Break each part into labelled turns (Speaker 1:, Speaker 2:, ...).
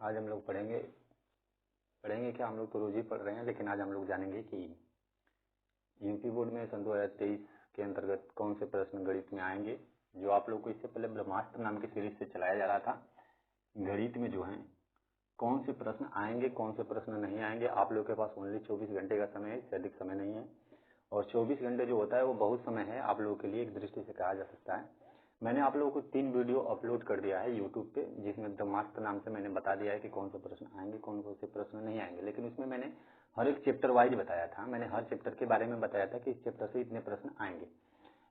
Speaker 1: आज हम लोग पढ़ेंगे क्या, हम लोग तो रोज ही पढ़ रहे हैं, लेकिन आज हम लोग जानेंगे कि यूपी बोर्ड में सन 2023 के अंतर्गत कौन से प्रश्न गणित में आएंगे। जो आप लोग को इससे पहले ब्रह्मास्त्र नाम की सीरीज से चलाया जा रहा था, गणित में जो है कौन से प्रश्न आएंगे कौन से प्रश्न नहीं आएंगे। आप लोग के पास ओनली 24 घंटे का समय है, इससे अधिक समय नहीं है। और 24 घंटे जो होता है वो बहुत समय है आप लोगों के लिए, एक दृष्टि से कहा जा सकता है। मैंने आप लोगों को 3 वीडियो अपलोड कर दिया है यूट्यूब पे, जिसमें ब्रह्मास्त्र नाम से मैंने बता दिया है कि कौन से प्रश्न आएंगे कौन कौन से प्रश्न नहीं आएंगे। लेकिन उसमें मैंने हर एक चैप्टर वाइज बताया था, मैंने हर चैप्टर के बारे में बताया था कि इस चैप्टर से इतने प्रश्न आएंगे।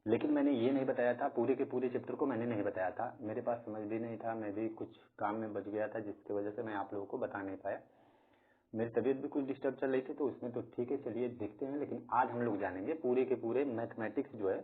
Speaker 1: लेकिन मैंने ये नहीं बताया था, पूरे के पूरे चैप्टर को मैंने नहीं बताया था, मेरे पास समझ भी नहीं था, मैं भी कुछ काम में बच गया था, जिसकी वजह से मैं आप लोगों को बता नहीं पाया। मेरी तबीयत भी कुछ डिस्टर्ब चल रही थी, तो उसमें तो ठीक है, चलिए देखते हैं। लेकिन आज हम लोग जानेंगे पूरे के पूरे मैथमेटिक्स जो है,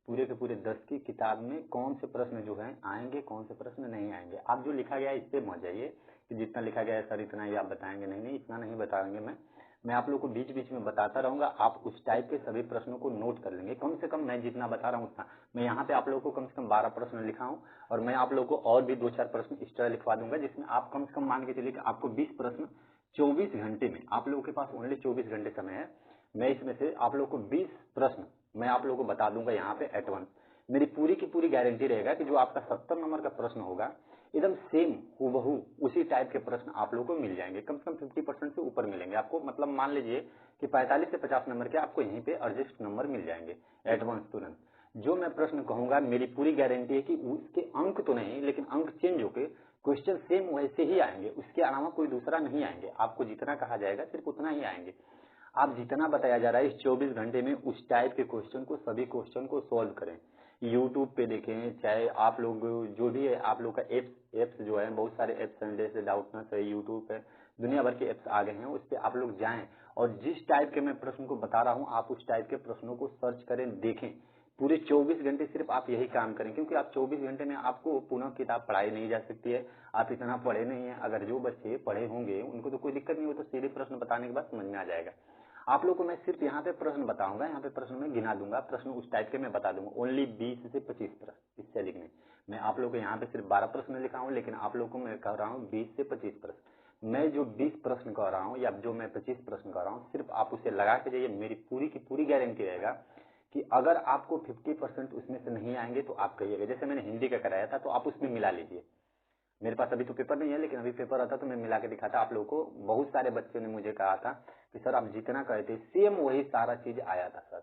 Speaker 1: पूरे के पूरे 10 की किताब में कौन से प्रश्न जो है आएंगे कौन से प्रश्न नहीं आएंगे। आप जो लिखा गया है इस पे मत जाइए कि जितना लिखा गया है सर इतना ही आप बताएंगे, नहीं नहीं, इतना नहीं बताएंगे। मैं आप लोग को बीच बीच में बताता रहूंगा, आप उस टाइप के सभी प्रश्नों को नोट कर लेंगे। कम से कम मैं जितना बता रहा हूँ उतना, मैं यहाँ पे आप लोगों को कम से कम 12 प्रश्न लिखा हूँ, और मैं आप लोगों को और भी 2-4 प्रश्न इस तरह लिखवा दूंगा, जिसमें आप कम से कम मान के चलिए कि आपको 20 प्रश्न 24 घंटे में, आप लोगों के पास ओनली 24 घंटे समय है, मैं इसमें से आप लोगों को 20 प्रश्न मैं आप लोगों को बता दूंगा यहाँ पे एट वंस। मेरी पूरी की पूरी गारंटी रहेगा कि जो आपका 70 नंबर का प्रश्न होगा एकदम सेम हूबहू उसी टाइप के प्रश्न आप लोगों को मिल जाएंगे, कम से कम 50% से ऊपर मिलेंगे आपको। मतलब मान लीजिए कि 45 से 50 नंबर के आपको यहीं पे एडजस्ट नंबर मिल जाएंगे एडवांस तुरंत। जो मैं प्रश्न कहूंगा मेरी पूरी गारंटी है कि उसके अंक तो नहीं, लेकिन अंक चेंज होके क्वेश्चन सेम वैसे ही आएंगे, उसके अलावा कोई दूसरा नहीं आएंगे। आपको जितना कहा जाएगा सिर्फ उतना ही आएंगे। आप जितना बताया जा रहा है इस 24 घंटे में उस टाइप के क्वेश्चन को, सभी क्वेश्चन को सॉल्व करें। यूट्यूब पे देखें, चाहे आप लोग जो भी है आप लोग का एप्स जो है, बहुत सारे एप्स हैं, जैसे डाउटनेस है, यूट्यूब पे दुनिया भर के एप्स आ गए हैं, उस पर आप लोग जाएं और जिस टाइप के मैं प्रश्न को बता रहा हूं आप उस टाइप के प्रश्नों को सर्च करें, देखें। पूरे 24 घंटे सिर्फ आप यही काम करें, क्योंकि आप 24 घंटे में आपको पुनः किताब पढ़ाई नहीं जा सकती है, आप इतना पढ़े नहीं है। अगर जो बच्चे पढ़े होंगे उनको तो कोई दिक्कत नहीं हो, तो सीधे प्रश्न बताने के बाद समझ में आ जाएगा। आप लोग को मैं सिर्फ यहाँ पे प्रश्न बताऊंगा, यहाँ पे प्रश्न में गिना दूंगा, प्रश्न उस टाइप के मैं बता दूंगा। ओनली 20 से 25 प्रश्न, इससे अधिक नहीं। मैं आप लोग को यहाँ पे सिर्फ 12 प्रश्न लिखा हूँ, लेकिन आप लोग को मैं कह रहा हूँ 20 से 25 प्रश्न। मैं जो 20 प्रश्न कह रहा हूँ या जो मैं 25 प्रश्न कह रहा हूँ, सिर्फ आप उसे लगा के जाइए। मेरी पूरी की पूरी गारंटी रहेगा कि अगर आपको 50% उसमें से नहीं आएंगे तो आप कहिएगा। जैसे मैंने हिंदी का कराया था तो आप उसमें मिला लीजिए। मेरे पास अभी तो पेपर नहीं है, लेकिन अभी पेपर आता तो मैं मिला के दिखाता आप लोगों को। बहुत सारे बच्चों ने मुझे कहा था कि सर आप जितना कहते सेम वही सारा चीज आया था सर।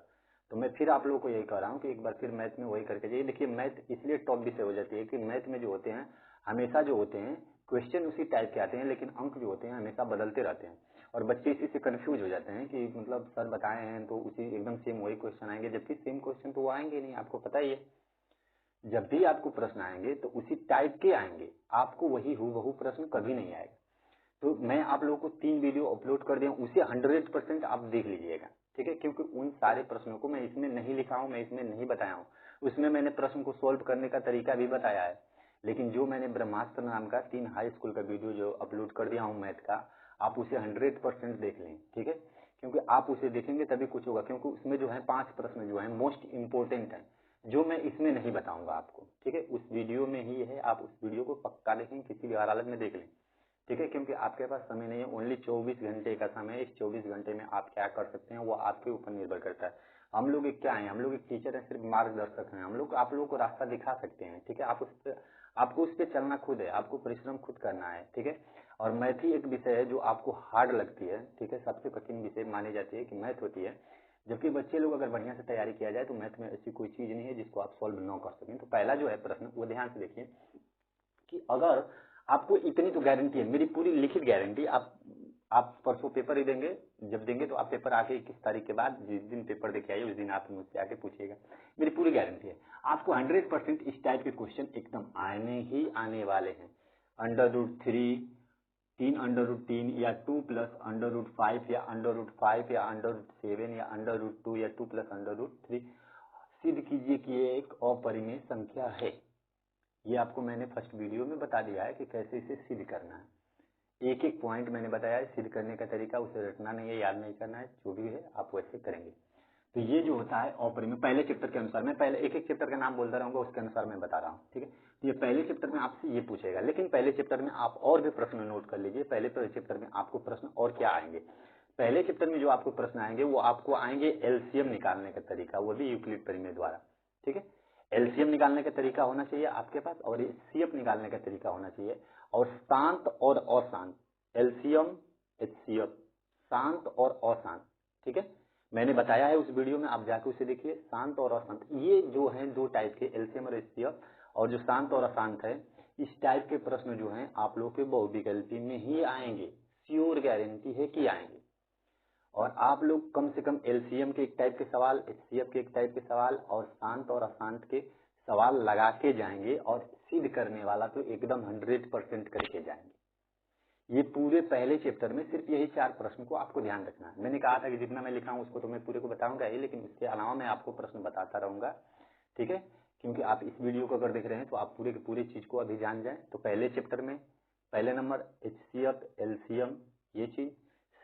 Speaker 1: तो मैं फिर आप लोगों को यही कह रहा हूँ कि एक बार फिर मैथ में वही करके जाइए। देखिए मैथ इसलिए टॉप विषय हो जाती है कि मैथ में जो होते हैं हमेशा जो होते हैं क्वेश्चन उसी टाइप के आते हैं, लेकिन अंक जो होते हैं हमेशा बदलते रहते हैं, और बच्चे इसी से कंफ्यूज हो जाते हैं कि मतलब सर बताए हैं तो उसी एकदम सेम वही क्वेश्चन आएंगे, जबकि सेम क्वेश्चन तो वो आएंगे नहीं, आपको पता ही है। जब भी आपको प्रश्न आएंगे तो उसी टाइप के आएंगे, आपको वही हूबहू प्रश्न कभी नहीं आएगा। तो मैं आप लोगों को 3 वीडियो अपलोड कर दिया, उसे 100% आप देख लीजिएगा, ठीक है। क्योंकि उन सारे प्रश्नों को मैं इसमें नहीं लिखा हूं, मैं इसमें नहीं बताया हूं। उसमें मैंने प्रश्न को सोल्व करने का तरीका भी बताया है, लेकिन जो मैंने ब्रह्मास्त्र नाम का 3 हाई स्कूल का वीडियो जो अपलोड कर दिया हूं मैथ का, आप उसे 100% देख लें, ठीक है। क्योंकि आप उसे देखेंगे तभी कुछ होगा, क्योंकि उसमें जो है 5 प्रश्न जो है मोस्ट इंपोर्टेंट है, जो मैं इसमें नहीं बताऊंगा आपको, ठीक है। उस वीडियो में ही है, आप उस वीडियो को पक्का देखें, किसी भी हालत में देख लें, ठीक है। क्योंकि आपके पास समय नहीं है, ओनली 24 घंटे का समय है। इस 24 घंटे में आप क्या कर सकते हैं वो आपके ऊपर निर्भर करता है। हम लोग एक क्या है, हम लोग एक टीचर है, सिर्फ मार्गदर्शक हैं। हम लोग आप लोगों को रास्ता दिखा सकते हैं, ठीक है। आपको उस पर चलना खुद है, आपको परिश्रम खुद करना है, ठीक है। और मैथ ही एक विषय है जो आपको हार्ड लगती है, ठीक है। सबसे कठिन विषय मानी जाती है कि मैथ होती है, जबकि बच्चे लोग अगर बढ़िया से तैयारी किया जाए तो मैथ में ऐसी कोई चीज नहीं है जिसको आप सॉल्व न कर सकें। तो पहला जो है प्रश्न वो ध्यान से देखिए कि अगर आपको इतनी तो गारंटी है, मेरी पूरी लिखित गारंटी, आप परसों पेपर ही देंगे, जब देंगे तो आप पेपर आके 21 तारीख के बाद जिस दिन पेपर देके आइए उस दिन आप मुझसे आके पूछिएगा। मेरी पूरी गारंटी है आपको 100% इस टाइप के क्वेश्चन एकदम आने ही आने वाले हैं। √3, 3√3 या 2+√5 या √5 या √7 या √2 या 2+√3 सिद्ध कीजिए कि ये एक अपरिमेय संख्या है। ये आपको मैंने फर्स्ट वीडियो में बता दिया है कि कैसे इसे सिद्ध करना है। एक एक पॉइंट मैंने बताया है, सिद्ध करने का तरीका, उसे रटना नहीं है, याद नहीं करना है, जो भी है आप वैसे करेंगे। तो ये जो होता है अपरिमेय पहले चैप्टर के अनुसार, मैं पहले एक एक चैप्टर का नाम बोलता रहूंगा, उसके अनुसार मैं बता रहा हूँ, ठीक है। तो ये पहले चैप्टर में आपसे ये पूछेगा, लेकिन पहले चैप्टर में आप और भी प्रश्न नोट कर लीजिए। पहले चैप्टर में आपको प्रश्न और क्या आएंगे, पहले चैप्टर में जो आपको प्रश्न आएंगे वो आपको आएंगे एलसीएम निकालने का तरीका, वो भी यूक्लिड परिमेय द्वारा, ठीक है। एलसीएम निकालने का तरीका होना चाहिए आपके पास, और एचसीएफ निकालने का तरीका होना चाहिए, और शांत और अशांत, एलसीएम एचसीएफ, शांत और अशांत, ठीक है। मैंने बताया है उस वीडियो में, आप जाके उसे देखिए। शांत और अशांत ये जो हैं दो टाइप के, एलसीएम और एचसीएफ, और जो शांत और अशांत है, इस टाइप के प्रश्न जो हैं आप लोग के बहुविकल्पी में ही आएंगे, श्योर गारंटी है कि आएंगे। और आप लोग कम से कम एलसीएम के एक टाइप के सवाल, एचसीएफ के एक टाइप के सवाल, और शांत और अशांत के सवाल लगा के जाएंगे, और सिद्ध करने वाला तो एकदम 100% करके जाएंगे। ये पूरे पहले चैप्टर में सिर्फ यही 4 प्रश्न को आपको ध्यान रखना है। मैंने कहा था कि जितना मैं लिखा हूं उसको तो मैं पूरे को बताऊंगा ही, लेकिन इसके अलावा मैं आपको प्रश्न बताता रहूंगा, ठीक है। क्योंकि आप इस वीडियो को अगर देख रहे हैं तो आप पूरे की पूरी चीज को अभी जान जाएं। तो पहले चैप्टर में पहले नंबर एचसीएफ, एलसीएम, ये चीज,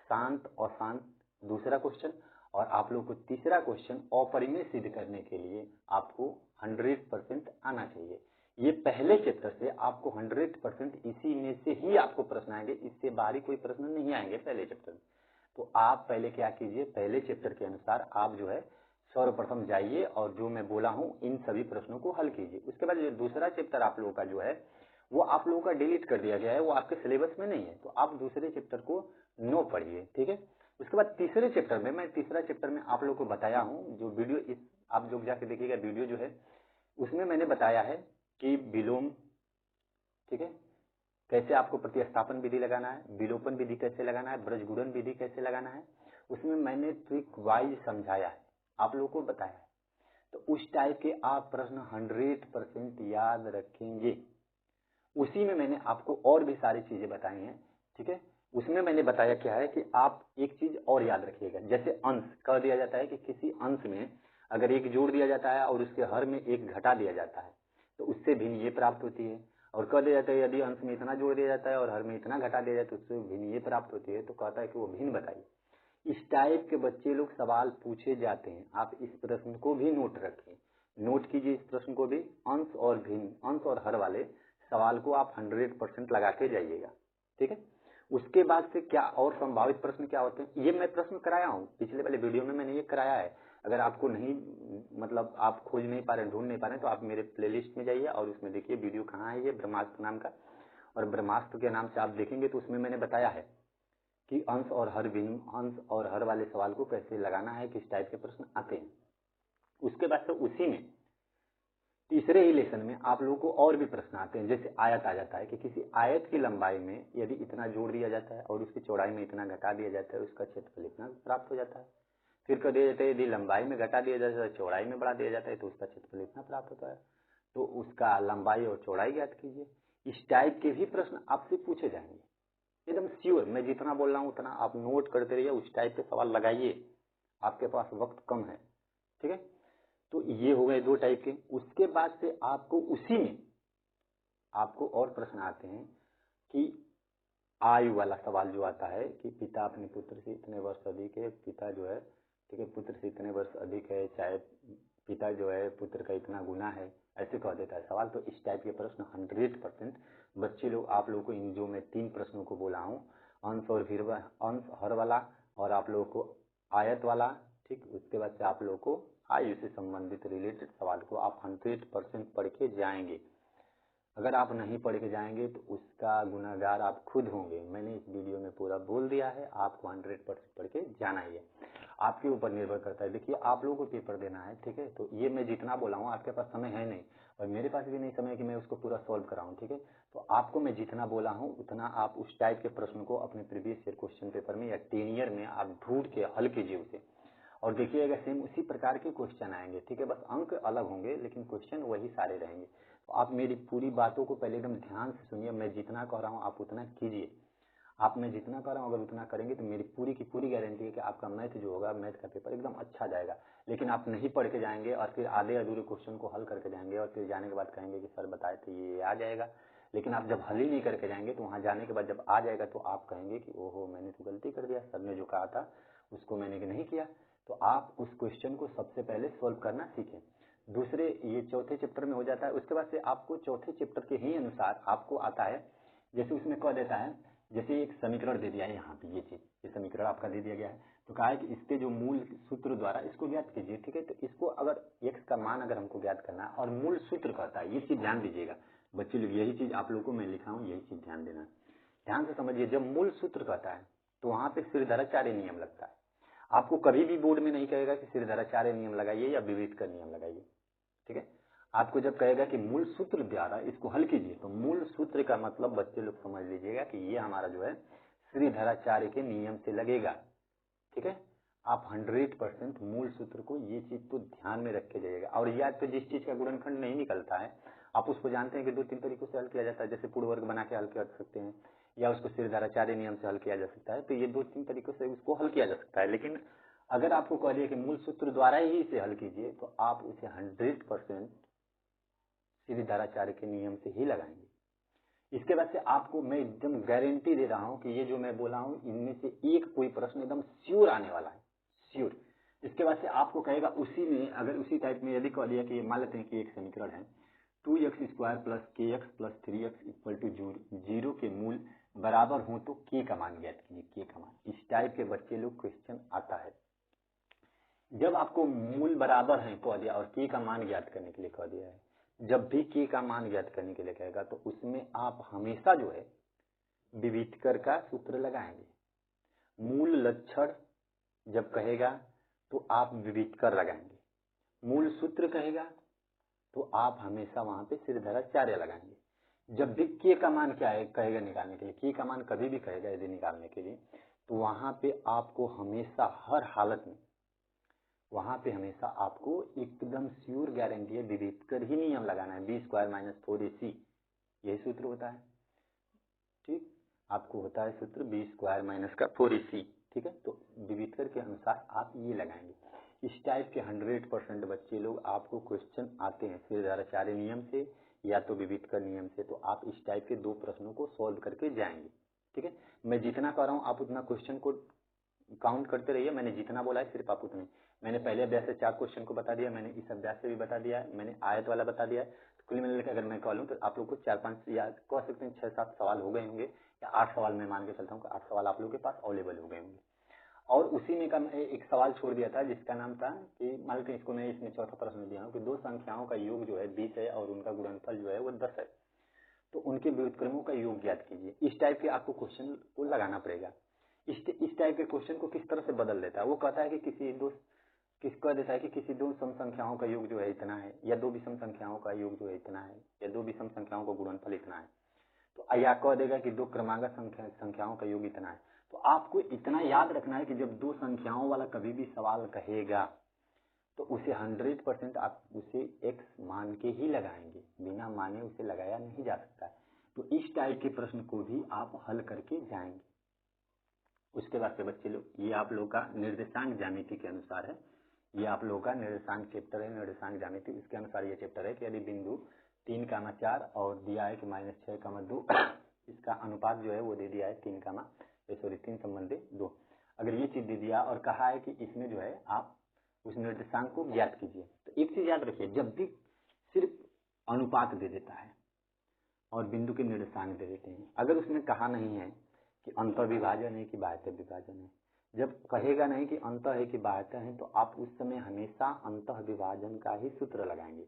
Speaker 1: शांत और शांत दूसरा क्वेश्चन, और आप लोग को तीसरा क्वेश्चन अपरिमेय सिद्ध करने के लिए आपको 100% आना चाहिए। ये पहले चैप्टर से आपको 100% इसी में से ही आपको प्रश्न आएंगे, इससे बाहरी कोई प्रश्न नहीं आएंगे पहले चैप्टर में। तो आप पहले क्या कीजिए, पहले चैप्टर के अनुसार आप जो है सर्वप्रथम जाइए और जो मैं बोला हूं इन सभी प्रश्नों को हल कीजिए। उसके बाद जो दूसरा चैप्टर आप लोगों का जो है वो आप लोगों का डिलीट कर दिया गया है, वो आपके सिलेबस में नहीं है, तो आप दूसरे चैप्टर को नो पढ़िए, ठीक है। उसके बाद तीसरे चैप्टर में, मैं तीसरा चैप्टर में आप लोगों को बताया हूं, जो वीडियो इस आप जो जाके देखिएगा वीडियो जो है उसमें मैंने बताया है कि विलोम, ठीक है, कैसे आपको प्रतिस्थापन विधि लगाना है, विलोपन विधि कैसे लगाना है, ब्रजगुणन विधि कैसे लगाना है, उसमें मैंने ट्रिक वाइज समझाया है, आप लोगों को बताया है। तो उस टाइप के आप प्रश्न 100% याद रखेंगे। उसी में मैंने आपको और भी सारी चीजें बताई हैं, ठीक है। उसमें मैंने बताया क्या है कि आप एक चीज और याद रखिएगा, जैसे अंश कह दिया जाता है कि किसी अंश में अगर एक जोड़ दिया जाता है और उसके हर में एक घटा दिया जाता है तो उससे भिन्न ये प्राप्त होती है, और कह दिया जाता है यदि अंश में इतना जोड़ दिया जाता है और हर में इतना घटा दिया जाता है तो उससे भिन्न ये प्राप्त होती है, तो कहता है कि वो भिन्न बताइए। इस टाइप के बच्चे लोग सवाल पूछे जाते हैं, आप इस प्रश्न को भी नोट रखें, नोट कीजिए इस प्रश्न को भी। अंश और भिन्न, अंश और हर वाले सवाल को आप 100% लगा के जाइएगा, ठीक है। उसके बाद से क्या और संभावित प्रश्न क्या होते हैं, ये मैं प्रश्न कराया हूँ पिछले वाले वीडियो में, मैंने ये कराया है। अगर आपको नहीं, मतलब आप खोज नहीं पा रहे, ढूंढ नहीं पा रहे, तो आप मेरे प्लेलिस्ट में जाइए और उसमें देखिए वीडियो कहाँ है, ये ब्रह्मास्त्र नाम का, और ब्रह्मास्त्र के नाम से आप देखेंगे तो उसमें मैंने बताया है कि अंश और हर भिन्न, अंश और हर वाले सवाल को कैसे लगाना है, किस टाइप के प्रश्न आते हैं। उसके बाद से उसी में तीसरे ही लेसन में आप लोगों को और भी प्रश्न आते हैं, जैसे आयत आ जाता है कि किसी आयत की लंबाई में यदि इतना जोड़ दिया जाता है और उसकी चौड़ाई में इतना घटा दिया जाता है, उसका क्षेत्रफल इतना प्राप्त हो जाता है। फिर कह दिया जाता है यदि लंबाई में घटा दिया जाता है, चौड़ाई में बढ़ा दिया जाता है, तो उसका क्षेत्रफल इतना प्राप्त होता है, तो उसका लंबाई और चौड़ाई ज्ञात कीजिए। इस टाइप के भी प्रश्न आपसे पूछे जाएंगे, एकदम श्योर। मैं जितना बोल रहा हूँ उतना आप नोट करते रहिए, उस टाइप के सवाल लगाइए, आपके पास वक्त कम है, ठीक है। तो ये हो गए 2 टाइप के। उसके बाद से आपको उसी में आपको और प्रश्न आते हैं कि आयु वाला सवाल जो आता है कि पिता अपने पुत्र से इतने वर्ष अधिक है, पिता जो है, ठीक है, पुत्र से इतने वर्ष अधिक है, चाहे पिता जो है पुत्र का इतना गुना है, ऐसे कह देता है सवाल। तो इस टाइप के प्रश्न 100% बच्चे लोग, आप लोगों को इन जो मैं 3 प्रश्नों को बोला हूँ, अंश और अंश हर वाला, और आप लोगों को आयत वाला, ठीक, उसके बाद से आप लोगों को आयु से संबंधित रिलेटेड सवाल को आप 100% पढ़ के जाएंगे। अगर आप नहीं पढ़ के जाएंगे तो उसका गुनाहगार आप खुद होंगे। मैंने इस वीडियो में पूरा बोल दिया है, आपको 100% पढ़ के जाना ही है, आपके ऊपर निर्भर करता है। देखिए आप लोगों को पेपर देना है, ठीक है, तो ये मैं जितना बोला हूँ, आपके पास समय है नहीं और मेरे पास भी नहीं समय कि मैं उसको पूरा सॉल्व कराऊं, ठीक है। तो आपको मैं जितना बोला हूँ उतना आप उस टाइप के प्रश्न को अपने प्रीवियस ईयर क्वेश्चन पेपर में या 10 ईयर में आप ढूंढ के हल कीजिए उसे, और देखिएगा सेम उसी प्रकार के क्वेश्चन आएंगे, ठीक है। बस अंक अलग होंगे लेकिन क्वेश्चन वही सारे रहेंगे। तो आप मेरी पूरी बातों को पहले एकदम ध्यान से सुनिए, मैं जितना कह रहा हूँ आप उतना कीजिए। आप मैं जितना कह रहा हूँ अगर उतना करेंगे तो मेरी पूरी की पूरी गारंटी है कि आपका मैथ जो होगा, मैथ का पेपर एकदम अच्छा जाएगा। लेकिन आप नहीं पढ़ के जाएंगे और फिर आधे अधूरे क्वेश्चन को हल करके जाएंगे और फिर जाने के बाद कहेंगे कि सर बताए थे ये आ जाएगा, लेकिन आप जब हल ही नहीं करके जाएंगे तो वहां जाने के बाद जब आ जाएगा तो आप कहेंगे कि ओहो मैंने तो गलती कर दिया, सर ने जो कहा था उसको मैंने नहीं किया। तो आप उस क्वेश्चन को सबसे पहले सॉल्व करना सीखें। दूसरे ये चौथे चैप्टर में हो जाता है। उसके बाद से आपको चौथे चैप्टर के ही अनुसार आपको आता है, जैसे उसमें कह देता है, जैसे एक समीकरण दे दिया है यहाँ पे, ये समीकरण आपका दे दिया गया है, तो कहा है कि इसके जो मूल सूत्र द्वारा इसको ज्ञात कीजिए। ठीक है, तो इसको अगर x का मान अगर हमको ज्ञात करना है और मूल सूत्र कहता है, ये चीज ध्यान दीजिएगा बच्चे लोग, यही चीज आप लोगों को मैं लिखा हूँ, यही चीज ध्यान देना, ध्यान से समझिए। जब मूल सूत्र कहता है तो वहां पे सिरधराचार्य नियम लगता है। आपको कभी भी बोर्ड में नहीं कहेगा कि सिरधराचार्य नियम लगाइए या विवेचकर नियम लगाइए। ठीक है, आपको जब कहेगा कि मूल सूत्र द्वारा इसको हल कीजिए, तो मूल सूत्र का मतलब बच्चे लोग समझ लीजिएगा कि ये हमारा जो है श्रीधराचार्य के नियम से लगेगा। ठीक है, आप 100% मूल सूत्र को, ये चीज तो ध्यान में रख के जाइएगा। और या तो जिस चीज का गुणनखंड नहीं निकलता है, आप उसको जानते हैं कि 2-3 तरीकों से हल किया जाता है, जैसे पूर्ण वर्ग बना के हल कर सकते हैं, या उसको श्रीधराचार्य नियम से हल किया जा सकता है। तो ये 2-3 तरीकों से उसको हल किया जा सकता है। लेकिन अगर आपको कह दिया कि मूल सूत्र द्वारा ही इसे हल कीजिए, तो आप उसे 100% श्रीधराचार्य के नियम से ही लगाएंगे। इसके बाद से आपको मैं एकदम गारंटी दे रहा हूं कि ये जो मैं बोला हूं, इनमें से एक कोई प्रश्न एकदम श्योर आने वाला है, श्योर। इसके बाद से आपको कहेगा उसी में, अगर उसी टाइप में यदि कह दिया कि मान लेते हैं कि एक समीकरण है 2x² + kx + 3x = 0 के मूल बराबर हो तो k का मान ज्ञात कीजिए, k का मान। इस टाइप के बच्चे लोग क्वेश्चन आता है। जब आपको मूल बराबर है कह दिया और k का मान ज्ञात करने के लिए कह दिया है, जब भी k का मान ज्ञात करने के लिए कहेगा तो उसमें आप हमेशा जो है विविधकर का सूत्र लगाएंगे। मूल लक्षण जब कहेगा तो आप विविधकर लगाएंगे। मूल सूत्र कहेगा तो आप हमेशा वहां पे श्रीधराचार्य लगाएंगे। जब भी k का मान क्या है कहेगा निकालने के लिए, k का मान कभी भी कहेगा यदि निकालने के लिए, तो वहां पे आपको हमेशा हर हालत में, वहां पे हमेशा आपको एकदम श्योर गारंटी है विविधकर ही नियम लगाना है। b² - 4ac यही सूत्र होता है। ठीक, आपको होता है सूत्र b² - 4ac। ठीक है, तो विविधकर के अनुसार आप ये लगाएंगे। इस टाइप के 100% बच्चे लोग आपको क्वेश्चन आते हैं श्रीधराचार्य नियम से या तो विविधकर नियम से, तो आप इस टाइप के 2 प्रश्नों को सॉल्व करके जाएंगे। ठीक है, मैं जितना कर रहा हूँ आप उतना क्वेश्चन को काउंट करते रहिए। मैंने जितना बोला है सिर्फ आप उतने, मैंने पहले अभ्यास से 4 क्वेश्चन को बता दिया, मैंने इस अभ्यास से भी बता दिया है, मैंने आयत वाला बता दिया है। तो कुल मिलाकर अगर मैं कह लूँ तो आप लोग को 4-5 या कह सकते हैं 6-7 सवाल हो गए होंगे, या 8 सवाल मैं मान के चलता हूँ कि 8 सवाल आप लोगों के पास अवेलेबल हो गए होंगे। और उसी में का मैं एक सवाल छोड़ दिया था जिसका नाम था कि मान लीजिए इसको मैं इसमें चौथा प्रश्न दिया हूँ कि 2 संख्याओं का योग जो है 20 है और उनका गुणनफल जो है वो 10 है, तो उनके व्युत्क्रमों का योग ज्ञात कीजिए। इस टाइप के आपको क्वेश्चन को लगाना पड़ेगा। इस टाइप के क्वेश्चन को किस तरह से बदल देता है, वो कहता है कि कह देता है कि किसी 2 सम संख्याओं का योग जो है इतना है, या 2 विषम संख्याओं का योग जो है इतना है, या 2 विषम संख्याओं का गुणनफल इतना है। तो या कह देगा कि 2 क्रमागत संख्याओं का योग इतना है। तो आपको इतना याद रखना है कि जब 2 संख्याओं वाला कभी भी सवाल कहेगा तो उसे 100% आप उसे x मान के ही लगाएंगे, बिना माने उसे लगाया नहीं जा सकता। तो इस टाइप के प्रश्न को भी आप हल करके जाएंगे। उसके बाद से बच्चे लोग, ये आप लोग का निर्देशांक ज्यामिति के अनुसार है, ये आप लोगों का निर्देशांक चैप्टर है, निर्देशांक ज्यामिति। इसके अनुसार ये चैप्टर है कि यदि बिंदु 3,4 और दिया है कि -6,2 इसका अनुपात जो है वो दे दिया है 3,2। अगर ये चीज दे दिया और कहा है कि इसमें जो है आप उस निर्देशांक को ज्ञात कीजिए, तो एक चीज याद रखिए, जब भी सिर्फ अनुपात दे देता है और बिंदु के निर्देशांक दे देते हैं, अगर उसमें कहा नहीं है कि अंतर विभाजन है कि बाह्य विभाजन है, जब कहेगा नहीं कि अंत है कि बाह्यता है, तो आप उस समय हमेशा अंत विभाजन का ही सूत्र लगाएंगे,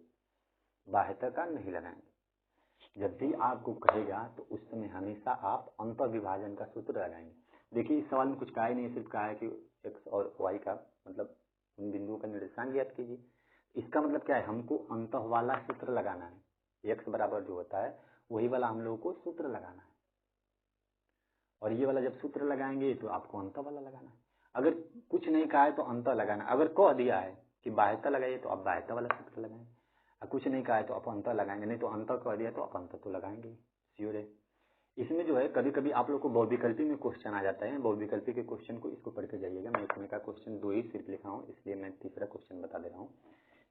Speaker 1: बाह्यता का नहीं लगाएंगे। जब भी आपको कहेगा तो उस समय हमेशा आप अंत विभाजन का सूत्र लगाएंगे। देखिए इस सवाल में कुछ कहा ही नहीं, सिर्फ कहा है कि x और y का मतलब उन बिंदुओं का निर्देशांक ज्ञात कीजिए। इसका मतलब क्या है, हमको अंत वाला सूत्र लगाना है। x बराबर जो होता है वही वाला हम लोगों को सूत्र लगाना है, और ये वाला जब सूत्र लगाएंगे तो आपको अंत वाला लगाना है। अगर कुछ नहीं कहा है तो अंत लगाना, अगर कह दिया है कि बाह्यता लगाइए तो आप बाह्यता वाला सूत्र लगाएंगे, और कुछ नहीं कहा है तो आप अंत लगाएंगे, नहीं तो अंत कह दिया तो आप अंत तो लगाएंगे, श्योर है। इसमें जो है कभी कभी आप लोग को बहुविकल्पी में क्वेश्चन आ जाता है, बहुविकल्पी के क्वेश्चन को इसको पढ़ के जाइएगा। मैं इसमें का क्वेश्चन 2 ही सिर्फ लिखा हूँ, इसलिए मैं तीसरा क्वेश्चन बता दे रहा हूँ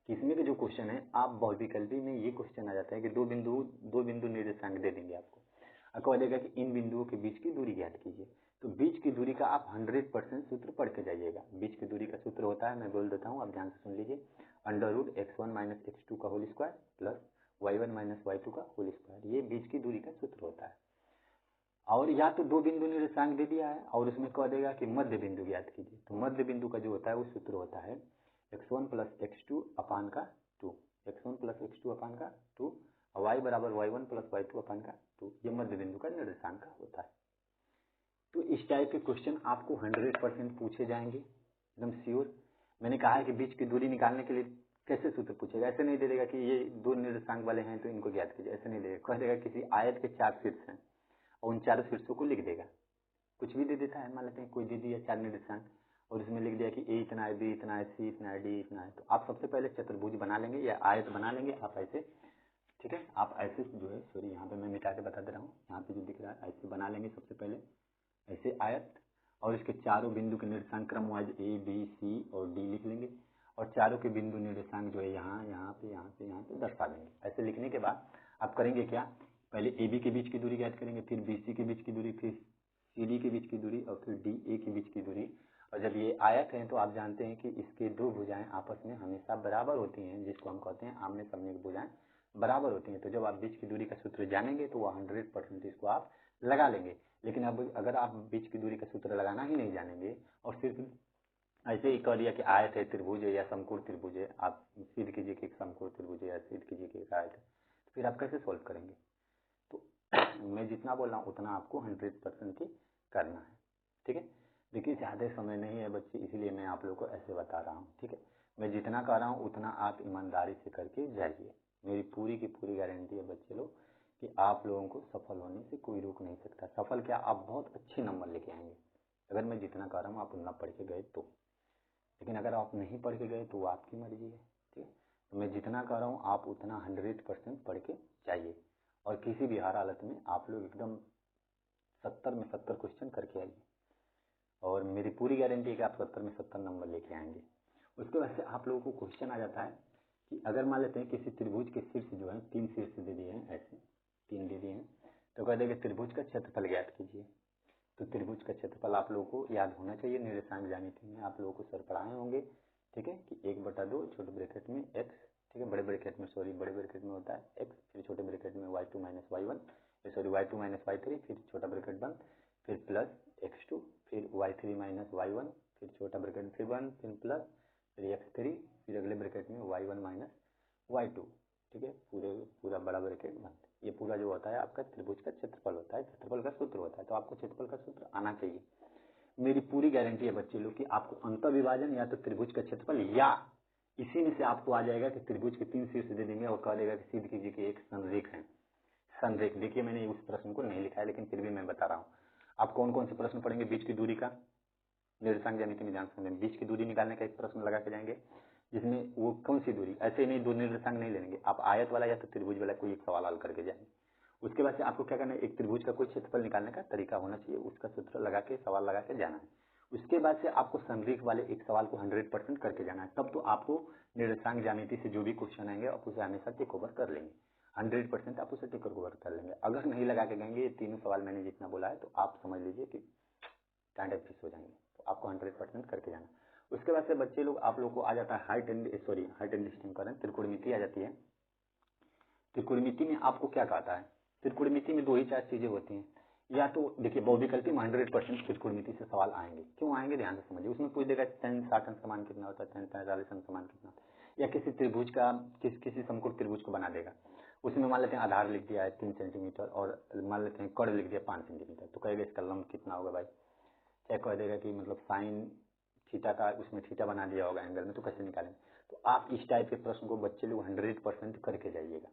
Speaker 1: कि इसमें के जो क्वेश्चन है, आप बहुविकल्पी में ये क्वेश्चन आ जाता है कि दो बिंदु निर्देशांक दे देंगे आपको, कह देगा कि इन बिंदुओं के बीच की दूरी ज्ञात कीजिए। तो बीच की दूरी का आप 100% सूत्र पढ़ के जाइएगा। बीच की दूरी का सूत्र होता है, मैं बोल देता हूँ, आप ध्यान से सुन लीजिए, √x1 - x2 का whole square plus y1 - y2 का होल स्क्वायर। ये बीच की दूरी का सूत्र होता है। और या तो दो बिंदु निर्देशांक दे दिया है और उसमें कह देगा कि मध्य बिंदु ज्ञात कीजिए, तो मध्य बिंदु का जो होता है वो सूत्र होता है x1 + x2 अपान का 2, x1 + x2 अपान का 2, y बराबर y1 + y2 अपान का 2। ये मध्य बिंदु का निर्देशांक होता है। तो इस टाइप के क्वेश्चन आपको 100% पूछे जाएंगे, एकदम श्योर। मैंने कहा है कि बीच की दूरी निकालने के लिए कैसे सूत्र पूछेगा, ऐसे नहीं दे देगा कि ये दो निर्देशांक वाले हैं तो इनको ज्ञात कीजिए, ऐसे नहीं देगा। कह देगा किसी आयत के 4 शीर्ष हैं और उन चारों शीर्षों को लिख देगा, कुछ भी दे देता है, मान लेते हैं कोई दे दिया 4 निर्देशांक और उसमें लिख दिया कि ए इतना है, बी इतना है, सी इतना है, डी इतना है। तो आप सबसे पहले चतुर्भुज बना लेंगे या आयत बना लेंगे आप ऐसे, ठीक है। आप ऐसे जो है, सॉरी यहाँ पे मैं मिटा के बता दे रहा हूँ, यहाँ पे जो दिख रहा है ऐसे बना लेंगे सबसे पहले, ऐसे आयत, और इसके चारों बिंदु के निर्देशांक क्रम वाइज ए बी सी और डी लिख लेंगे और चारों के बिंदु निर्देशांक जो है यहाँ यहाँ पे दर्शा देंगे। ऐसे लिखने के बाद आप करेंगे क्या, पहले ए बी के बीच की दूरी ज्ञात करेंगे, फिर बी सी के बीच की दूरी, फिर सी डी के बीच की दूरी और फिर डी ए के बीच की दूरी। और जब ये आयत है तो आप जानते हैं कि इसके दो भुजाएं आपस में हमेशा बराबर होती हैं, जिसको हम कहते हैं आमने सामने की भुजाएं बराबर होती हैं। तो जब आप बीच की दूरी का सूत्र जानेंगे तो वह 100% इसको आप लगा लेंगे। लेकिन अब अगर आप बीच की दूरी का सूत्र लगाना ही नहीं जानेंगे और सिर्फ ऐसे ही कह दिया कि आयत है, त्रिभुज है या समकोण त्रिभुज है, आप सिद्ध कीजिए कि एक समकोण त्रिभुज है या सिद्ध कीजिए कि एक आयत है, तो फिर आप कैसे सॉल्व करेंगे। तो मैं जितना बोल रहा हूँ उतना आपको 100% ही करना है, ठीक है। देखिए ज़्यादा समय नहीं है बच्चे, इसीलिए मैं आप लोगों को ऐसे बता रहा हूँ, ठीक है। मैं जितना कह रहा हूँ उतना आप ईमानदारी से करके जाइए, मेरी पूरी की पूरी गारंटी है बच्चे लोग कि आप लोगों को सफल होने से कोई रोक नहीं सकता। सफल क्या, आप बहुत अच्छे नंबर लेके आएंगे अगर मैं जितना कह रहा हूँ आप उतना पढ़ के गए तो। लेकिन अगर आप नहीं पढ़ के गए तो वो आपकी मर्जी है, ठीक है। तो मैं जितना कह रहा हूँ आप उतना 100% पढ़ के जाइए और किसी भी हर हालत में आप लोग एकदम 70 में 70 क्वेश्चन करके आइए और मेरी पूरी गारंटी है कि आप 70 में 70 नंबर लेके आएंगे। उसके बाद से आप लोगों को क्वेश्चन आ जाता है कि अगर मान लेते हैं किसी त्रिभुज के शीर्ष जो है 3 शीर्ष दे दिए हैं, ऐसे 3 दे दिए हैं, तो कह देंगे त्रिभुज का क्षेत्रफल ज्ञात कीजिए। तो त्रिभुज का क्षेत्रफल आप लोगों को याद होना चाहिए, निर्देशांक ज्यामिति में आप लोगों को सर पढ़ाए होंगे, ठीक है, कि 1/2 छोटे ब्रैकेट में x, ठीक है, बड़े ब्रैकेट में, सॉरी बड़े ब्रैकेट में होता है x, फिर छोटे ब्रैकेट में y2 - y1, sorry y2 - y3, फिर छोटा ब्रैकेट बंद, फिर प्लस x2, फिर y3 - y1, फिर छोटा ब्रैकेट फिर बंद, फिर प्लस, फिर x3, फिर अगले ब्रैकेट में y1 - y2, ठीक है, पूरा बड़ा ब्रैकेट बंद। ये पूरा जो होता है आपका त्रिभुज का क्षेत्रफल होता है, क्षेत्रफल का सूत्र होता है। तो आपको क्षेत्रफल का सूत्र आना चाहिए। मेरी पूरी गारंटी है बच्चे लोग कि आपको अंतर विभाजन या तो त्रिभुज का क्षेत्रफल या इसी में से आपको आ जाएगा कि त्रिभुज के 3 शीर्ष दे देंगे और कह देगा कि सिद्ध कीजिए कि एक संरेख है। संरेख, देखिए मैंने उस प्रश्न को नहीं लिखा है लेकिन फिर भी मैं बता रहा हूँ। आप कौन कौन से प्रश्न पढ़ेंगे बीच की दूरी का, निर्देशांक ज्यामिति में ध्यान से बीच की दूरी निकालने का एक प्रश्न लगा के जाएंगे, जिसमें वो कौन सी दूरी, ऐसे ही नहीं दो निर्देशांक नहीं लेंगे आप, आयत वाला या तो त्रिभुज वाला कोई एक सवाल हल करके जाएंगे। उसके बाद से आपको क्या करना है, एक त्रिभुज का कोई क्षेत्रफल निकालने का तरीका होना चाहिए, उसका सूत्र लगा के सवाल लगा के जाना है। उसके बाद से आपको संरेख वाले एक सवाल को 100% करके जाना है, तब तो आपको निर्देशांक ज्यामिति से जो भी क्वेश्चन आएंगे आप उसे हमेशा टेक ओवर कर लेंगे, 100% आप उसे टेक ओवर कर लेंगे। अगर नहीं लगा के गएंगे ये तीनों सवाल मैंने जितना बोला है तो आप समझ लीजिए कि स्टैंडर्ड फिक्स हो जाएंगे। तो आपको 100% करके जाना। उसके बाद से बच्चे लोग आप लोग को आ जाता है हाइट एंड डिस्टेंस करें, त्रिकोणमिति आ जाती है। त्रिकोणमिति में आपको क्या कहता है, त्रिकोणमिति में 2 ही 4 चीजें होती हैं, या तो देखिए बहुविकल्पी में 100% त्रिकोणमिति से सवाल आएंगे। क्यों आएंगे ध्यान से समझिए, उसमें पूछ देगा tan 60 अंश समान कितना होता है, tan 45 अंश समान कितना होता है, या किसी त्रिभुज का किसी समकोण त्रिभुज को बना देगा, उसमें मान लेते हैं आधार लिख दिया है 3 सेंटीमीटर और मान लेते हैं कर्ण लिख दिया 5 सेंटीमीटर, तो कहेगा इसका लंब कितना होगा भाई, क्या कह देगा कि मतलब साइन थीटा का उसमें थीटा बना दिया होगा एंगल में, तो कैसे निकालेंगे। तो आप इस टाइप के प्रश्न को बच्चे लोग 100% करके जाइएगा,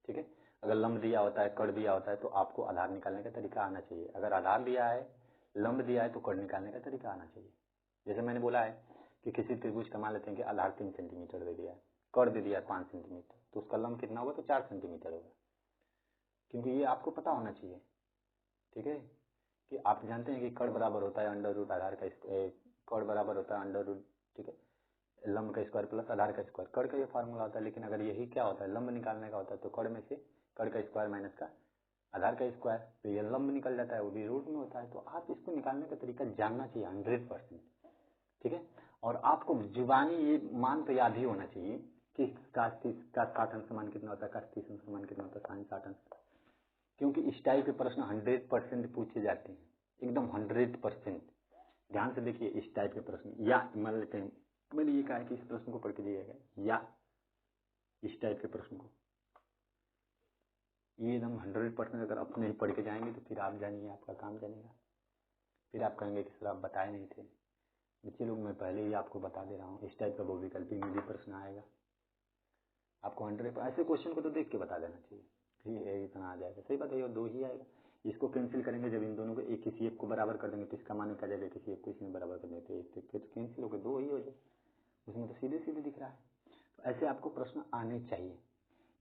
Speaker 1: ठीक है। अगर लंब दिया होता है, कर्ण दिया होता है तो आपको आधार निकालने का तरीका आना चाहिए। अगर आधार दिया है, लंब दिया है तो कर्ण निकालने का तरीका आना चाहिए। जैसे मैंने बोला है कि किसी त्रिभुज का मान लेते हैं कि आधार 3 सेंटीमीटर दे दिया है, कर्ण दे दिया है 5 सेंटीमीटर, तो उसका लंब कितना होगा, तो 4 सेंटीमीटर होगा, क्योंकि ये आपको पता होना चाहिए, ठीक है। कि आप जानते हैं कि कर्ण बराबर होता है अंडर रूट आधार का, कर्ण बराबर होता है अंडर रूट, ठीक है, लंब का स्क्वायर प्लस आधार का स्क्वायर, कर्ण का ये फार्मूला होता है। लेकिन अगर यही क्या होता है, लंब निकालने का होता है, तो कर्ण में से कर्ण का स्क्वायर माइनस का आधार का स्क्वायर, तो ये लंब निकल जाता है, वो भी रूट में होता है। तो आप इसको निकालने का तरीका जानना चाहिए 100%, ठीक है। और आपको जुबानी ये मान तो याद ही होना चाहिए कि cos 60 अंश समान कितना होता है, cos 30 अंश समान कितना होता है, sin 60 अंश, क्योंकि इस टाइप के प्रश्न 100% पूछे जाते हैं, एकदम 100%। ध्यान से देखिए इस टाइप के प्रश्न, या मान लेते हैं मैंने ये कहा है कि इस प्रश्न को पढ़ के जाइएगा, या इस टाइप के प्रश्न को, ये एकदम 100% अगर अपने ही पढ़ के जाएंगे तो फिर आप जानिए, आपका काम जानेगा। फिर आप कहेंगे कि सर आप बताए नहीं थे। बच्चे लोग मैं पहले ही आपको बता दे रहा हूँ, इस टाइप का बहुविकल्पी में भी प्रश्न आएगा, आपको 100 ऐसे क्वेश्चन को तो देख के बता देना चाहिए कि ये इतना आ जाएगा। सही बात है, ये 2 ही आएगा। इसको कैंसिल करेंगे जब इन दोनों को एक किसी एक को बराबर कर देंगे तो इसका मान क्या जाएगा, किसी एक को इसमें बराबर कर देंगे तो एक तो कैंसिल होकर 2 ही हो जाए, उसमें तो सीधे सीधे दिख रहा है। तो ऐसे आपको प्रश्न आने चाहिए।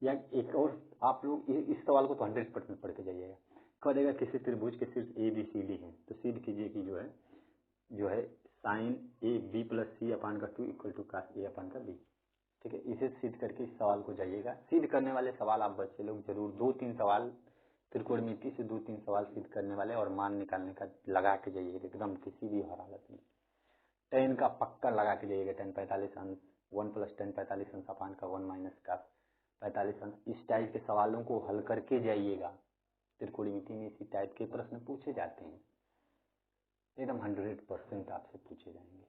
Speaker 1: या एक और आप लोग इस सवाल को तो 100% पढ़ के जाइएगा। कह देगा किसी त्रिभुज के शीर्ष ABCD है, तो सिद्ध कीजिए कि जो है साइन AB + C अपान का 2 = cos A अपान का B, ठीक है। इसे सिद्ध करके इस सवाल को जाइएगा। सिद्ध करने वाले सवाल आप बच्चे लोग जरूर 2-3 सवाल त्रिकोणमिति से 2-3 सवाल सिद्ध करने वाले और मान निकालने का लगा के जाइएगा एकदम, किसी भी हालत में। tan का पक्का लगा के जाइएगा, tan 45 अंश 1 + tan 45 अंश अपान का 1 - cos 45 अंश। इस टाइप के सवालों को हल करके जाइएगा। त्रिकोणमिति में इसी टाइप के प्रश्न पूछे जाते हैं, एकदम 100% आपसे पूछे जाएंगे।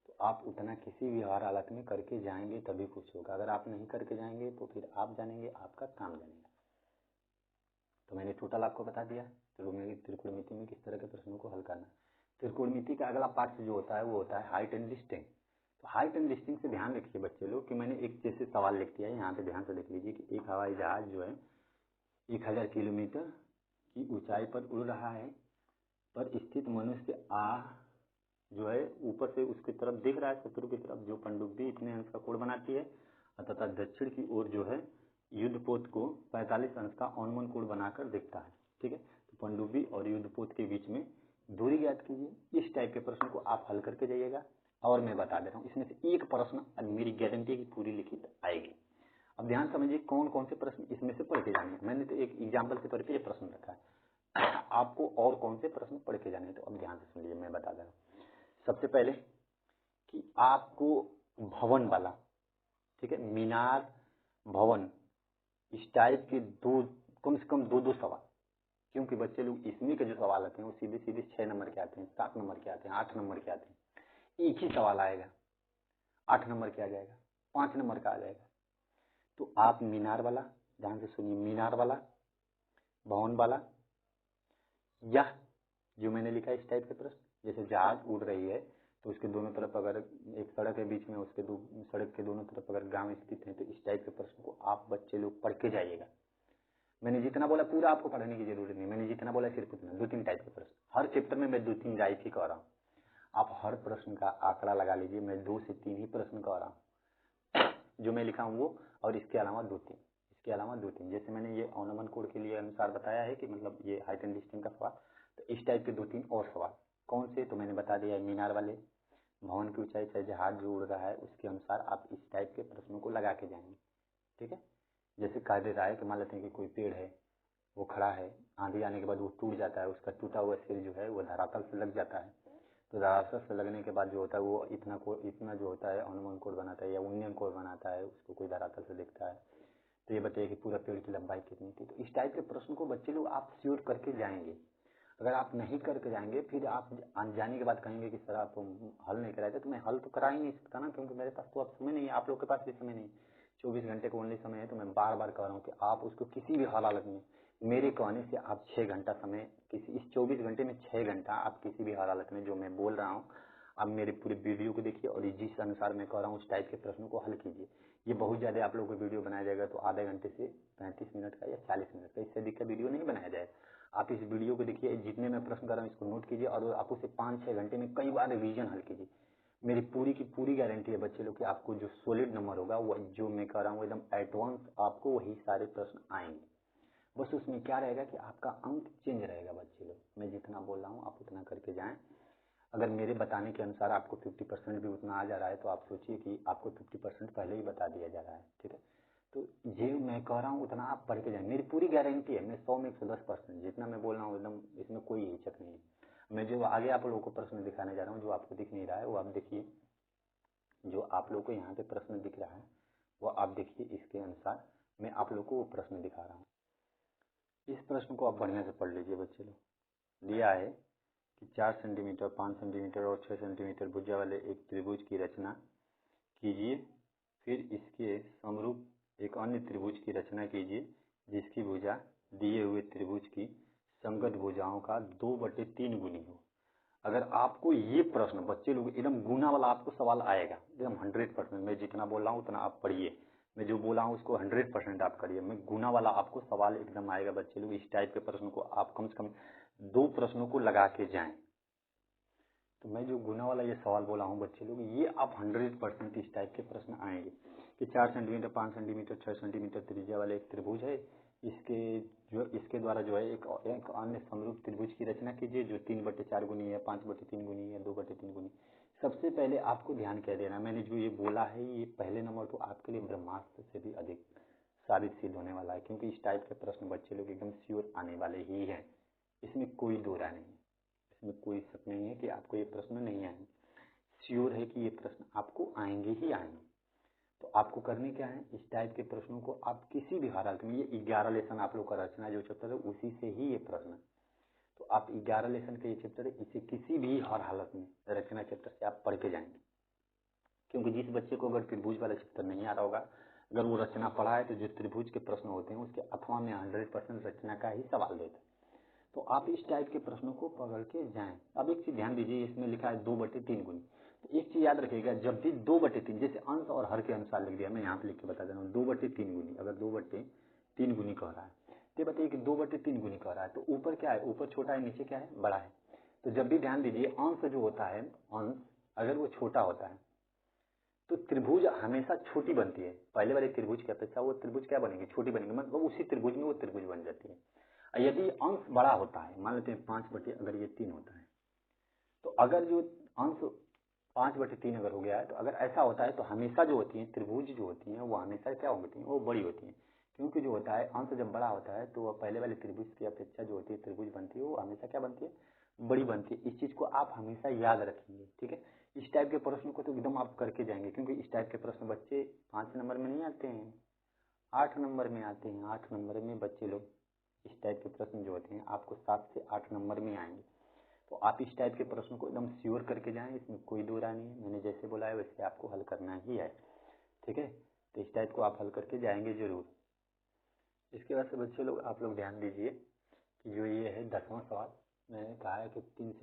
Speaker 1: तो आप उतना किसी भी हालत में करके जाएंगे तभी कुछ होगा। अगर आप नहीं करके जाएंगे तो फिर आप जानेंगे, आपका काम जानेगा। तो मैंने टोटल आपको बता दिया त्रिकोणमिति में किस तरह के प्रश्नों को हल करना। त्रिकोणमिति का अगला पार्ट जो होता है वो होता है हाइट एंड डिस्टेंस। तो हाइट एंड डिस्टेंस से ध्यान रखिए बच्चे लोग कि मैंने एक जैसे सवाल लिख दिया है, यहाँ पे ध्यान से देख लीजिए कि एक हवाई जहाज जो है 1000 किलोमीटर की ऊंचाई पर उड़ रहा है, पर स्थित मनुष्य जो है ऊपर से उसकी तरफ देख रहा है, शत्रु की तरफ, जो पनडुब्बी इतने अंश का कोण बनाती है, तथा दक्षिण की ओर जो है युद्धपोत को 45 अंश का औन्मुन कोण बनाकर देखता है, ठीक है। तो पनडुब्बी और युद्धपोत के बीच में दूरी ज्ञात कीजिए। इस टाइप के प्रश्न को आप हल करके जाइएगा। और मैं बता दे रहा हूँ, इसमें से एक प्रश्न मेरी गारंटी की पूरी लिखित आएगी। अब ध्यान समझिए कौन कौन से प्रश्न इसमें से पढ़ के जाने हैं। मैंने तो एक एग्जाम्पल से पढ़ के ये प्रश्न रखा है, आपको और कौन से प्रश्न पढ़ के जाने हैं, तो अब ध्यान से सुन लीजिए, मैं बता दे रहा हूँ। सबसे पहले कि आपको भवन वाला, ठीक है, मीनार भवन, इस टाइप के कम से कम 2-2 सवाल, क्योंकि बच्चे लोग इसमें के जो सवाल आते हैं वो सीधे सीधे 6 नंबर के आते हैं, 7 नंबर के आते हैं, 8 नंबर के आते हैं। एक ही सवाल आएगा, 8 नंबर के आ जाएगा, 5 नंबर का आ जाएगा। तो आप मीनार वाला, ध्यान से सुनिए, मीनार वाला, भवन वाला, या जो मैंने लिखा है इस टाइप के प्रश्न, जैसे जहाज उड़ रही है तो उसके दोनों तरफ अगर एक सड़क है बीच में, उसके सड़क के दोनों तरफ अगर गांव स्थित है, तो इस टाइप के प्रश्न को आप बच्चे लोग पढ़ के जाइएगा। मैंने जितना बोला पूरा आपको पढ़ने की जरूरत नहीं, मैंने जितना बोला सिर्फ उतना। 2-3 टाइप के प्रश्न हर चैप्टर में मैं 2-3 गाइड ही कह रहा हूँ। आप हर प्रश्न का आंकड़ा लगा लीजिए, मैं 2 से 3 ही प्रश्न कह रहा हूँ जो मैं लिखा हूँ वो, और इसके अलावा 2-3, इसके अलावा 2-3। जैसे मैंने ये औनमन कोड के लिए अनुसार बताया है कि मतलब ये हाइट एंड डिस्टेंस का सवाल, तो इस टाइप के 2-3 और सवाल कौन से, तो मैंने बता दिया है, मीनार वाले, भवन की ऊंचाई से जहाज जो उड़ रहा है उसके अनुसार आप इस टाइप के प्रश्नों को लगा के जाएंगे, ठीक है। जैसे कह दे रहा है कि मान लेते हैं कि कोई पेड़ है, वो खड़ा है, आंधी आने के बाद वो टूट जाता है, उसका टूटा हुआ सिर जो है वो धरातल से लग जाता है। तो धरातल से लगने के बाद जो होता है वो इतना जो होता है अनुमान कोड बनाता है या यूनियन कोड बनाता है, उसको कोई धरातल से देखता है। तो ये बताइए कि पूरा पेड़ की लंबाई कितनी थी। तो इस टाइप के प्रश्न को बच्चे लोग आप श्योर करके जाएंगे। अगर आप नहीं करके जाएंगे फिर आप जाने के बाद कहेंगे कि सर आप हल नहीं कराए थे, तो मैं हल तो करा ही नहीं सकता ना, क्योंकि मेरे पास तो अब समय नहीं है, आप लोग के पास भी समय नहीं, 24 घंटे का ओनली समय है। तो मैं बार बार कह रहा हूँ कि आप उसको किसी भी हालत में मेरे कहने से आप 6 घंटा समय, किसी इस 24 घंटे में 6 घंटा आप किसी भी हालत में जो मैं बोल रहा हूँ आप मेरे पूरे वीडियो को देखिए और जिस अनुसार मैं कह रहा हूँ उस टाइप के प्रश्नों को हल कीजिए। ये बहुत ज्यादा आप लोगों को वीडियो बनाया जाएगा तो आधे घंटे से 35 मिनट का या 40 मिनट का, इससे अधिक का वीडियो नहीं बनाया जाएगा। आप इस वीडियो को देखिए, जितने मैं प्रश्न कर रहा हूँ इसको नोट कीजिए और आप उसे 5-6 घंटे में कई बार रिवीजन हल कीजिए। मेरी पूरी की पूरी गारंटी है बच्चे लोग कि आपको जो सॉलिड नंबर होगा वो जो मैं कह रहा हूँ एकदम एडवांस, आपको वही सारे प्रश्न आएंगे। बस उसमें क्या रहेगा कि आपका अंक चेंज रहेगा। बच्चे लोग मैं जितना बोल रहा हूँ आप उतना करके जाएं। अगर मेरे बताने के अनुसार आपको 50% भी उतना आ जा रहा है तो आप सोचिए कि आपको 50% पहले ही बता दिया जा रहा है, ठीक है। तो ये मैं कह रहा हूँ उतना आप पढ़ के जाए, मेरी पूरी गारंटी है, मैं 100 में 110% जितना मैं बोल रहा हूँ एकदम इसमें कोई हिचक नहीं है। मैं जो आगे आप लोगों को प्रश्न दिखाने जा रहा हूँ, जो आपको दिख नहीं रहा है वो आप देखिए, जो आप लोगों को यहाँ पे प्रश्न दिख रहा है वो आप देखिए, इसके अनुसार मैं आप लोगों को वो प्रश्न दिखा रहा हूँ। इस प्रश्न को आप बढ़िया से पढ़ लीजिए बच्चे लोग। दिया है कि 4 सेंटीमीटर, 5 सेंटीमीटर और 6 सेंटीमीटर भुजा वाले एक त्रिभुज की रचना कीजिए, फिर इसके समरूप एक अन्य त्रिभुज की रचना कीजिए जिसकी भुजा दिए हुए त्रिभुज की संगत भुजाओं का 2/3 गुनी हो। अगर आपको ये प्रश्न बच्चे लोग एकदम गुना वाला आपको सवाल आएगा एकदम 100%, मैं जितना बोल रहा हूँ उतना आप पढ़िए, मैं जो बोला हूँ उसको 100% आप करिए, मैं गुना वाला आपको सवाल एकदम आएगा बच्चे लोग। इस टाइप के प्रश्न को आप कम से कम 2 प्रश्नों को लगा के जाएं। तो मैं जो गुना वाला ये सवाल बोला हूँ बच्चे लोग, ये आप 100% इस टाइप के प्रश्न आएंगे कि 4 सेंटीमीटर, 5 सेंटीमीटर, 6 सेंटीमीटर त्रिज्या वाले एक त्रिभुज है, इसके द्वारा जो है एक अन्य समरूप त्रिभुज की रचना कीजिए जो 3/4 गुनी है, 5/3 गुनी है, 2/3 गुनी। सबसे पहले आपको ध्यान क्या देना, मैंने जो ये बोला है ये पहले नंबर तो आपके लिए ब्रह्मास्त्र से भी अधिक साबित सिद्ध होने वाला है, क्योंकि इस टाइप के प्रश्न बच्चे लोग एकदम श्योर आने वाले ही हैं, इसमें कोई दो राय नहीं है, इसमें कोई शक नहीं है कि आपको ये प्रश्न नहीं आएंगे, श्योर है कि ये प्रश्न आपको आएंगे ही आएंगे। तो आपको करने क्या है, इस टाइप के प्रश्नों को आप किसी भी हालत में, ये 11 लेसन आप लोग का रचना जो चैप्टर है उसी से ही ये प्रश्न, तो आप 11 लेसन का ये चैप्टर है, इसे किसी भी हर हालत में रचना चैप्टर से आप पढ़ के जाएंगे। क्योंकि जिस बच्चे को अगर त्रिभुज वाला चैप्टर नहीं आ रहा होगा, अगर वो रचना पढ़ा है तो जो त्रिभुज के प्रश्न होते हैं उसके अथवा में 100% रचना का ही सवाल देते हैं। तो आप इस टाइप के प्रश्नों को पकड़ के जाएं। अब एक चीज ध्यान दीजिए, इसमें लिखा है 2/3 गुनी, तो एक चीज याद रखिएगा, जब भी 2/3 जैसे अंश और हर के अनुसार लिख दिया, मैं यहाँ पे लिख के बता दे रहा हूँ 2/3 गुनी, अगर 2/3 गुनी कह रहा है तो बताइए कि 2/3 गुनी कह रहा है तो ऊपर क्या है, ऊपर छोटा है, नीचे क्या है, बड़ा है। तो जब भी ध्यान दीजिए अंश जो होता है, अंश अगर वो छोटा होता है तो त्रिभुज हमेशा छोटी बनती है, पहले वाले त्रिभुज की अपेक्षा वो त्रिभुज क्या बनेगी, छोटी बनेगी, मतलब उसी त्रिभुज में वो त्रिभुज बन जाती है। यदि अंश बड़ा होता है, मान लेते हैं 5/, अगर ये 3 होता है, तो अगर जो अंश 5/3 अगर हो गया है, तो अगर ऐसा होता है तो हमेशा जो होती है त्रिभुज जो होती है वो हमेशा क्या होती है, वो बड़ी होती है। क्योंकि जो होता है अंश जब बड़ा होता है तो वह पहले वाले त्रिभुज की अपेक्षा जो होती है त्रिभुज बनती है वो हमेशा क्या बनती है, बड़ी बनती है। इस चीज को आप हमेशा याद रखेंगे, ठीक है। इस टाइप के प्रश्न को तो एकदम आप करके जाएंगे, क्योंकि इस टाइप के प्रश्न बच्चे 5 नंबर में नहीं आते हैं, 8 नंबर में आते हैं। 8 नंबर में बच्चे लोग इस टाइप के प्रश्न जो होते हैं आपको 7 से 8 नंबर में आएंगे। तो आप इस टाइप के प्रश्न को एकदम श्योर करके जाएं, इसमें कोई दो राय नहीं है, मैंने जैसे बोला है वैसे आपको हल करना ही है, ठीक है। तो इस टाइप को आप हल करके जाएंगे जरूर। इसके बाद से बच्चे लोग आप लोग ध्यान दीजिए कि जो ये है 10वां सवाल, मैंने कहा है कि 3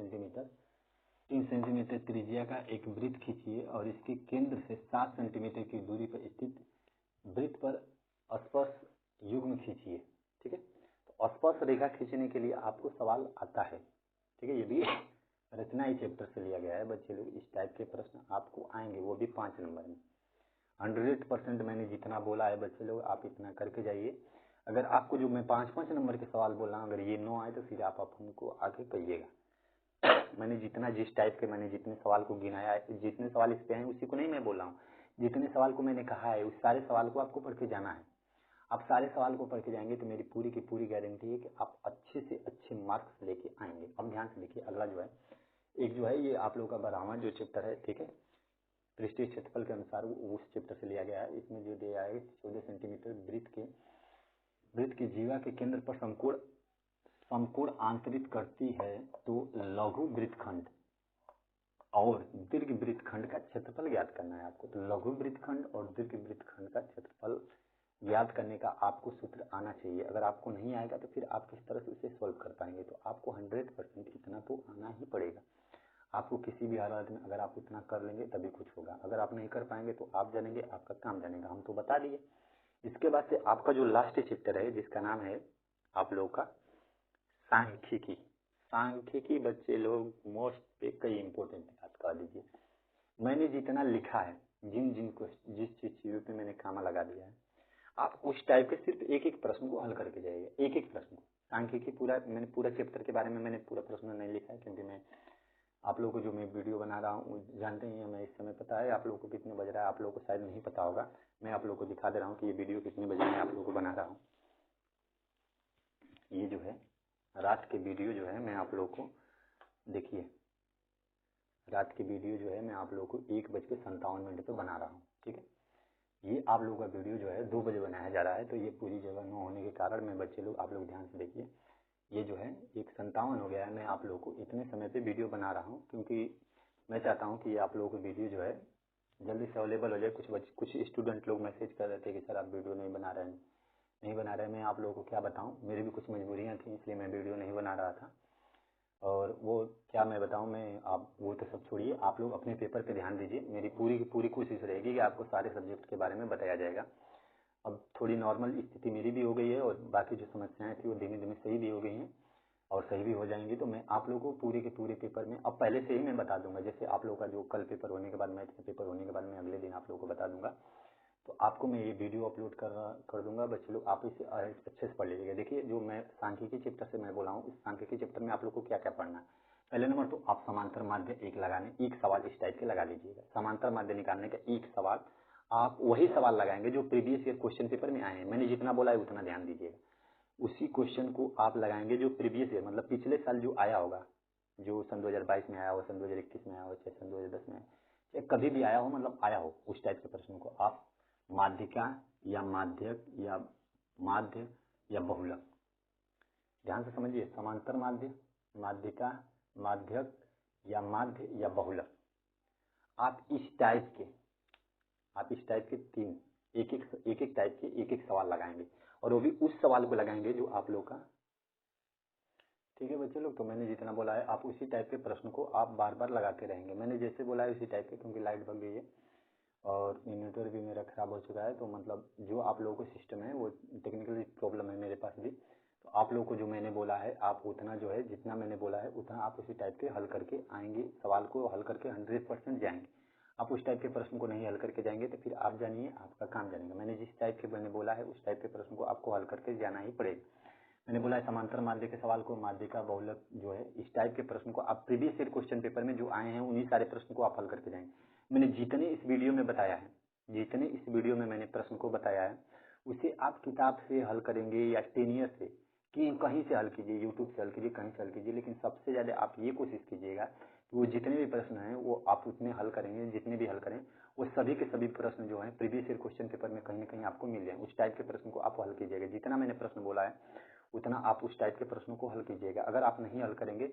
Speaker 1: सेंटीमीटर त्रिज्या का एक वृत्त खींचिए और इसके केंद्र से 7 सेंटीमीटर की दूरी पर स्थित वृत्त पर स्पर्श युग्म खींचिए, ठीक है। तो स्पर्श रेखा खींचने के लिए आपको सवाल आता है, ठीक है। ये भी रचना ही चैप्टर से लिया गया है बच्चे लोग, इस टाइप के प्रश्न आपको आएंगे, वो भी 5 नंबर में। 100% मैंने जितना बोला है बच्चे लोग आप इतना करके जाइए। अगर आपको जो मैं 5-5 नंबर के सवाल बोल रहा हूँ अगर ये नो आए तो फिर आप हमको आगे कहिएगा। मैंने जितना जिस टाइप के मैंने जितने सवाल को गिनाया है, जितने सवाल इस पे हैं उसी को नहीं मैं बोल रहा हूँ, जितने सवाल को मैंने कहा है उस सारे सवाल को आपको पढ़ के जाना है। आप सारे सवाल को पढ़ के जाएंगे तो मेरी पूरी की पूरी गारंटी है कि आप अच्छे से अच्छे मार्क्स लेके आएंगे। अब ध्यान से देखिए, अगला जो है एक जो है ये आप लोगों का 12वां जो चैप्टर है, ठीक है, पृष्ठीय क्षेत्रफल के अनुसार उस चैप्टर से लिया गया है। इसमें जो दिया है 14 सेंटीमीटर वृत्त की जीवा के केंद्र पर समकोण आंतरित करती है तो लघु वृत्तखंड और दीर्घ वृत्तखंड का क्षेत्रफल ज्ञात करना है आपको। तो लघु वृत्तखंड और दीर्घ वृत्तखंड का क्षेत्रफल ज्ञात करने का आपको सूत्र आना चाहिए। अगर आपको नहीं आएगा तो फिर आप किस तरह से उसे सॉल्व कर पाएंगे, तो आपको 100% इतना तो आना ही पड़ेगा। आपको किसी भी हालत में अगर आप इतना कर लेंगे तभी कुछ होगा, अगर आप नहीं कर पाएंगे तो आप जानेंगे, आपका काम जानेगा, हम तो बता दिए। इसके बाद से आपका जो लास्ट चैप्टर है जिसका नाम है आप लोग का सांख्यिकी। सांख्यिकी बच्चे लोग मोस्ट पे कई इंपॉर्टेंट याद कर लीजिए। मैंने जितना लिखा है, जिन को जिस चीजों पे मैंने कामा लगा दिया है, आप उस टाइप के सिर्फ एक एक प्रश्न को हल करके जाइएगा, एक एक प्रश्न को। सांख्यिकी पूरा मैंने पूरा चैप्टर के बारे में मैंने पूरा प्रश्न नहीं लिखा है, क्योंकि मैं आप लोगों को जो मैं वीडियो बना रहा हूँ जानते ही हैं, मैं इस समय पता है आप लोगों को कितने बज रहा है, आप लोगों को शायद नहीं पता होगा। मैं आप लोगों को दिखा दे रहा हूँ कि ये वीडियो कितने बजे मैं आप लोगों को बना रहा हूँ। ये जो है रात के वीडियो जो है मैं आप लोगों को, देखिए रात की वीडियो जो है मैं आप लोगों को 1:57 पे बना रहा हूँ, ठीक है। ये आप लोगों का वीडियो जो है 2 बजे बनाया जा रहा है, तो ये पूरी जगह न होने के कारण मैं बच्चे लोग, आप लोग ध्यान से देखिए, ये जो है 1:57 हो गया है। मैं आप लोगों को इतने समय पे वीडियो बना रहा हूँ क्योंकि मैं चाहता हूँ कि ये आप लोगों को वीडियो जो है जल्दी से अवेलेबल हो जाए। कुछ स्टूडेंट लोग मैसेज कर रहे थे कि सर आप वीडियो नहीं बना रहे हैं। मैं आप लोगों को क्या बताऊँ, मेरी भी कुछ मजबूरियाँ थी, इसलिए मैं वीडियो नहीं बना रहा था। और वो क्या मैं बताऊं, मैं आप वो तो सब छोड़िए, आप लोग अपने पेपर पे ध्यान दीजिए। मेरी पूरी की पूरी कोशिश रहेगी कि आपको सारे सब्जेक्ट के बारे में बताया जाएगा। अब थोड़ी नॉर्मल स्थिति मेरी भी हो गई है और बाकी जो समस्याएं थी वो धीमे धीमे सही भी हो गई हैं और सही भी हो जाएंगी। तो मैं आप लोगों को पूरे के पूरे पेपर में अब पहले से ही मैं बता दूंगा। जैसे आप लोगों का जो कल पेपर होने के बाद, मैथ का पेपर होने के बाद मैं अगले दिन आप लोगों को बता दूंगा। तो आपको मैं ये वीडियो अपलोड कर दूंगा। बच्चे लोग आप इसे अच्छे से पढ़ लीजिएगा। देखिए जो मैं सांख्यिकी चैप्टर से मैं बोला हूँ, इस सांख्यिकी चैप्टर में आप लोग को क्या क्या पढ़ना है। पहले नंबर तो आप समांतर माध्य एक सवाल इस टाइप के लगा लीजिएगा। समांतर माध्य निकालने का एक सवाल, आप वही सवाल लगाएंगे जो प्रीवियस ईयर क्वेश्चन पेपर में आए हैं। मैंने जितना बोला है उतना ध्यान दीजिएगा। उसी क्वेश्चन को आप लगाएंगे जो प्रीवियस ईयर मतलब पिछले साल जो आया होगा, जो सन 2022 में आया हो, सन 2021 में आया हो, चाहे सन 2010 में, चाहे कभी भी आया हो, मतलब आया हो, उस टाइप के प्रश्न को आप माध्यिका या माध्यक या माध्य या बहुलक, ध्यान से समझिए। समांतर माध्य, माध्यिका, माध्यक या माध्य या बहुलक, आप इस टाइप के तीन एक एक टाइप के एक सवाल लगाएंगे और वो भी उस सवाल को लगाएंगे जो आप लोग का, ठीक है बच्चे लोग। तो मैंने जितना बोला है आप उसी टाइप के प्रश्न को आप बार बार लगाते रहेंगे। मैंने जैसे बोला है उसी टाइप के, क्योंकि लाइट भग गई है और इन्वर्टर भी मेरा खराब हो चुका है। तो मतलब जो आप लोगों को सिस्टम है वो टेक्निकली प्रॉब्लम है मेरे पास भी। तो आप लोगों को जो मैंने बोला है आप उतना जो है जितना मैंने बोला है उतना आप उसी टाइप के हल करके आएंगे, सवाल को हल करके 100% जाएंगे। आप उस टाइप के प्रश्न को नहीं हल करके जाएंगे तो फिर आप जानिए आपका काम जानेगा। मैंने जिस टाइप के मैंने बोला है उस टाइप के प्रश्न को आपको हल करके जाना ही पड़ेगा। मैंने बोला है समांतर माध्य के सवाल को, माध्यिका, बहुलक जो है इस टाइप के प्रश्न को आप प्रीवियस ईयर क्वेश्चन पेपर में जो आए हैं उन्हीं सारे प्रश्न को आप हल करके जाएंगे। मैंने जितने इस वीडियो में बताया है, जितने इस वीडियो में मैंने प्रश्न को बताया है उसे आप किताब से हल करेंगे या टेनियर से, कि कहीं से हल कीजिए, यूट्यूब से हल कीजिए, कहीं से हल कीजिए, लेकिन सबसे ज्यादा आप ये कोशिश कीजिएगा कि वो जितने भी प्रश्न हैं वो आप उतने हल करेंगे। जितने भी हल करें वो सभी के सभी प्रश्न जो है प्रीवियस ईयर क्वेश्चन पेपर में कहीं ना कहीं आपको मिल जाए। उस टाइप के प्रश्न को आप हल कीजिएगा। जितना मैंने प्रश्न बोला है उतना आप उस टाइप के प्रश्नों को हल कीजिएगा। अगर आप नहीं हल करेंगे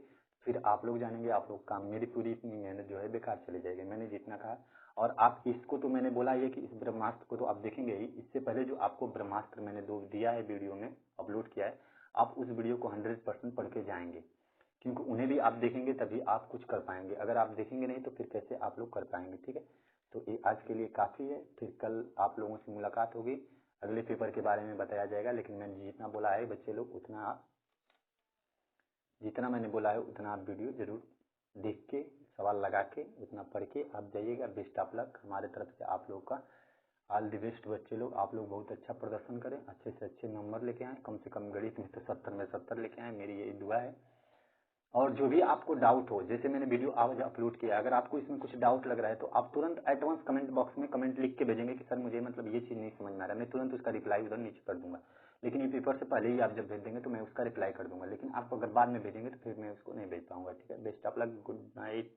Speaker 1: फिर आप लोग जानेंगे आप लोग काम, मेरी पूरी इतनी मेहनत जो है बेकार चली जाएगी। मैंने जितना कहा, और आप इसको तो मैंने बोला ये कि इस ब्रह्मास्त्र को तो आप देखेंगे ही। इससे पहले जो आपको ब्रह्मास्त्र मैंने दो दिया है वीडियो में अपलोड किया है, आप उस वीडियो को 100% पढ़ के जाएंगे, क्योंकि उन्हें भी आप देखेंगे तभी आप कुछ कर पाएंगे। अगर आप देखेंगे नहीं तो फिर कैसे आप लोग कर पाएंगे, ठीक है। तो ये आज के लिए काफी है, फिर कल आप लोगों से मुलाकात होगी, अगले पेपर के बारे में बताया जाएगा। लेकिन मैंने जितना बोला है बच्चे लोग उतना आप, जितना मैंने बोला है उतना आप वीडियो जरूर देख के, सवाल लगा के, उतना पढ़ के आप जाइएगा। बेस्ट ऑफ लक हमारे तरफ से आप लोग का, ऑल द बेस्ट बच्चे लोग। आप लोग बहुत अच्छा प्रदर्शन करें, अच्छे से अच्छे नंबर लेके आए, कम से कम गणित में तो 70 में 70 लेके आए, मेरी यही दुआ है। और जो भी आपको डाउट हो, जैसे मैंने वीडियो आज अपलोड किया, अगर आपको इसमें कुछ डाउट लग रहा है तो आप तुरंत एडवांस कमेंट बॉक्स में कमेंट लिख के भेजेंगे कि सर मुझे मतलब ये चीज नहीं समझ में आ रहा है, मैं तुरंत उसका रिप्लाई उधर नीचे कर दूंगा। लेकिन ये पेपर से पहले ही आप जब भेज देंगे तो मैं उसका रिप्लाई कर दूंगा। लेकिन आप अगर बाद में भेजेंगे तो फिर मैं उसको नहीं भेज पाऊंगा, ठीक है। Best of luck, good night.